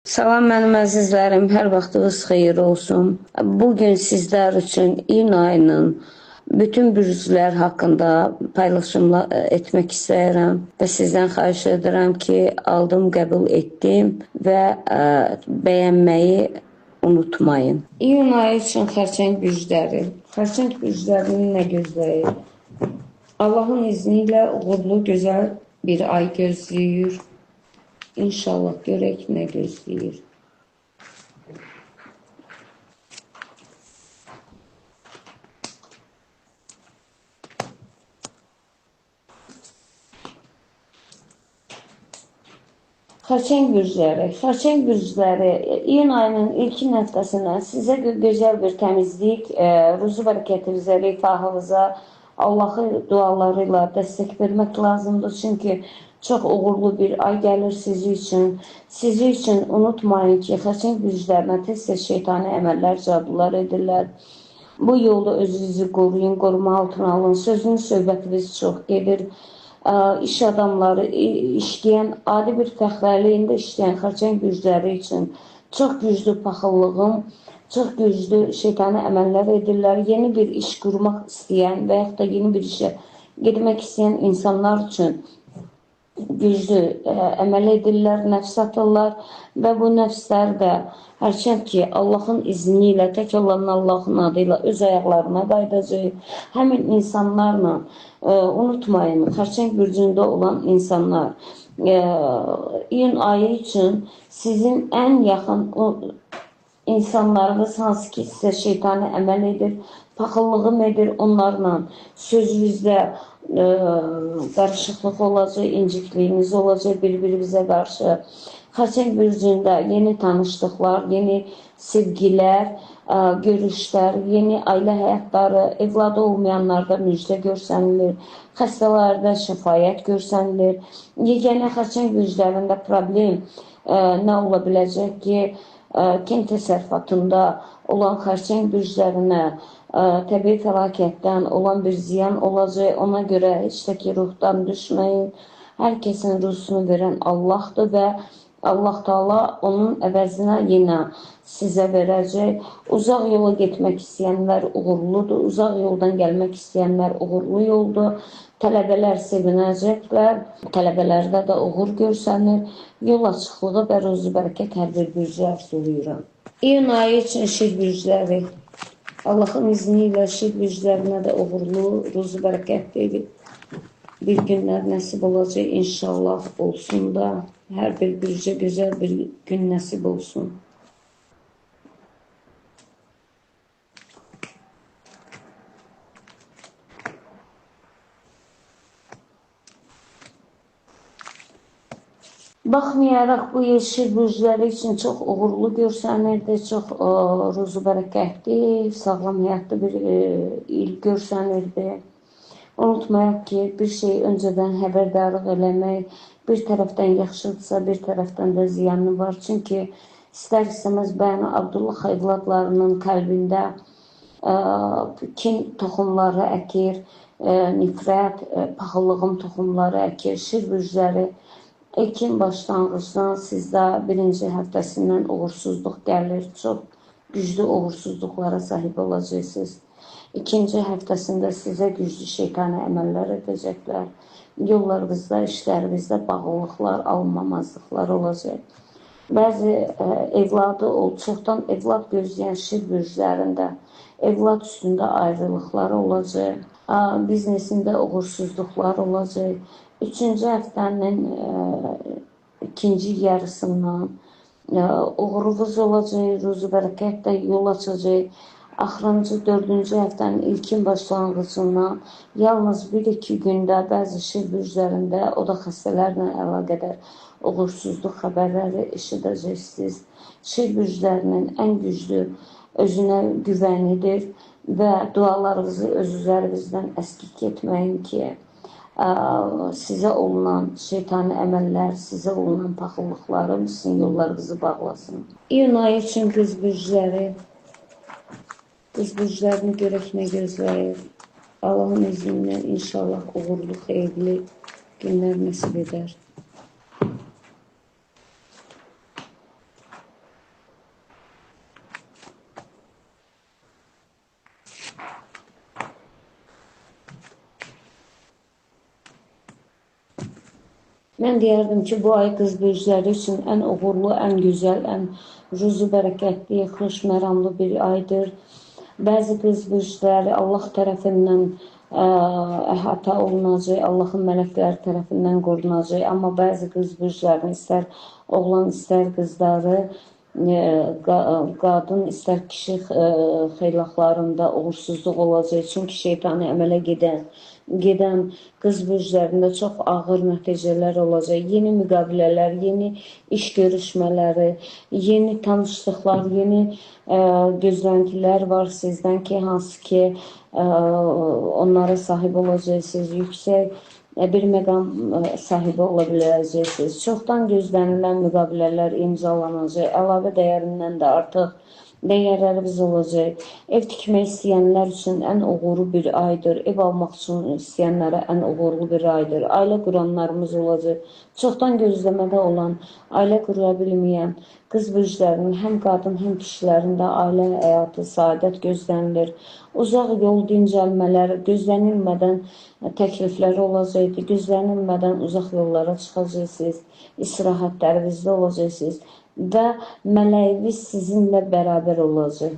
Salam mənim əzizlərim, hər vaxtınız xeyir olsun. Bugün sizlər üçün iyun ayının bütün bürclər haqqında paylaşımlar etmək istəyirəm və sizdən xahiş edirəm ki, aldım, qəbul etdim və bəyənməyi unutmayın. İyun ayı üçün xərçəng bürcləri. Xərçəng bürclərini nə gözləyir? Allahın izni ilə uğurlu, gözəl bir ay gözləyir. İnşallah görək nə gözləyir. Xərçəng bürcləri. Xərçəng bürcləri iyun ayının ilkin həftəsindən sizə gözəl bir təmizlik, ruzu bərəkəti üzrə rifahınıza Allahı duaları ilə dəstək vermək lazımdır. Çünki çox uğurlu bir ay gəlir sizi üçün. Sizi üçün unutmayın ki, xərçəng bürclərinə tez-tez şeytani əməllər, cadular edirlər. Bu yolda özünüzü qoruyun, qoruma altına alın. Sözünüz, söhbətiniz çox gedir. İş adamları, işləyən, adi bir fəxrəliyində işləyən xərçəng bürcləri üçün çox güclü paxıllığım, çox güclü şeytani əməllər edirlər. Yeni bir iş qurmaq istəyən və yaxud da yeni bir işə getmək istəyən insanlar üçün güclü əməl edirlər, nəfs atırlar və bu nəfslər də hərçənd ki, Allahın izni ilə, tək olan Allahın adı ilə öz ayaqlarına qaydacaq. Həmin insanlarla unutmayın, xərçəng bürcündə olan insanlar iyun ayı üçün sizin ən yaxın insanlarınız hansı ki sizə şeytani əməl edir, paxıllığım edir, onlarla sözünüzdə qarışıqlıq olacaq, incikliyiniz olacaq bir-birimizə qarşı. Xərçəng bürcündə yeni tanışlıqlar, yeni sevgilər, görüşlər, yeni ailə həyatları, evladı olmayanlarda müjdə görsənilir, xəstələrdə şəfayət görsənilir. Yeganə xərçəng bürclərində problem nə ola biləcək ki, kənd təsərrüfatında olan xərçəng bürclərinə təbii fəlakətdən olan bir ziyan olacaq. Ona görə heç də ki, ruhdan düşməyin. Hər kəsin ruhsunu verən Allahdır və Allah Taala onun əvəzinə yenə sizə verəcək. Uzaq yola getmək istəyənlər uğurludur. Uzaq yoldan gəlmək istəyənlər uğurlu yoldur. Tələbələr sevinəcəklər. Tələbələrdə də uğur görsənir. Yol açıqlığı və ruzu bərəkət hər bir bürcə arzulayıram. İyun ayı üçün şir bürcləri. Allahın izni ilə şir bürclərinə də uğurlu, ruzu bərəkətli bir günlər nəsib olacaq. İnşallah olsun da hər bir bürcə gözəl bir gün nəsib olsun. Baxmayaraq bu il şir bürcləri üçün çox uğurlu görsənirdi, çox ruzu bərəkətli, sağlam həyatlı bir il görsənirdi. Unutmayaq ki, bir şey öncədən xəbərdarlıq eləmək bir tərəfdən yaxşıdırsa, bir tərəfdən də ziyanı var. Çünki istər-istəməz bəyan Abdullah evladlarının qəlbində kin toxumları əkir, nifrət, paxıllığın toxumları əkir. Şir bürcləri ilkin başlanğıcdan sizdə birinci həftəsindən uğursuzluq gəlir. Çox güclü uğursuzluqlara sahib olacaqsınız. İkinci həftəsində sizə güclü şeytani əməllər edəcəklər. Yollarınızda, işlərinizdə bağlılıqlar, alınmamazlıqlar olacaq. Bəzi evladı çoxdan evlad gözləyən şir bürclərində evlad üstündə ayrılıqlar olacaq. Biznesində uğursuzluqlar olacaq. Üçüncü həftənin ikinci yarısından uğurunuz olacaq, ruzu bərəkət də yol açacaq. Axırıncı dördüncü həftənin ilkin başlanğıcından yalnız 1-2 gündə bəzi şir bürclərində, o da xəstələrlə əlaqədar uğursuzluq xəbərləri eşidəcəksiniz. Şir bürclərinin ən güclü özünə güvənidir və dualarınızı öz üzərinizdən əskik etməyin ki, sizə olunan şeytani əməllər, sizə olunan paxıllıqları sizin yollarınızı bağlasın. İyun ayı üçün qız bürcləri. Qız bürclərini görək nə gözləyir. Allahın izni ilə inşallah uğurlu, xeyirli günlər nəsib edər. Mən deyərdim ki, bu ay qız bürcləri üçün ən uğurlu, ən gözəl, ən ruzu bərəkətli, xoş məramlı bir aydır. Bəzi qız bürcləri Allah tərəfindən əhatə olunacaq, Allahın mələkləri tərəfindən qorunacaq. Amma bəzi qız bürclərini istər oğlan, istər qızları, qadın, istər kişi xeylaqlarında uğursuzluq olacaq. Çünki şeytani əmələ gedən qız bürclərində çox ağır nəticələr olacaq. Yeni müqavilələr, yeni iş görüşmələri, yeni tanışlıqlar, yeni gözləntilər var sizdən ki, hansı ki onlara sahib olacaqsınız. Yüksək bir məqam sahibi ola biləcəksiniz. Çoxdan gözlənilən müqavilələr imzalanacaq. Əlavə dəyərindən də artıq dəyərlərimiz olacaq. Ev tikmək istəyənlər üçün ən uğurlu bir aydır. Ev almaq üçün istəyənlərə ən uğurlu bir aydır. Ailə quranlarımız olacaq. Çoxdan gözləmədə olan, ailə qura bilməyən qız bürclərinin həm qadın, həm kişilərin də ailə həyatı, saadət gözlənilir. Uzaq yol dincəlmələr, gözlənilmədən təkliflər olacaqdı. Gözlənilmədən uzaq yollara çıxacaqsınız. İstirahətlərinizdə olacaqsınız və mələyiniz sizinlə bərabər olacaq.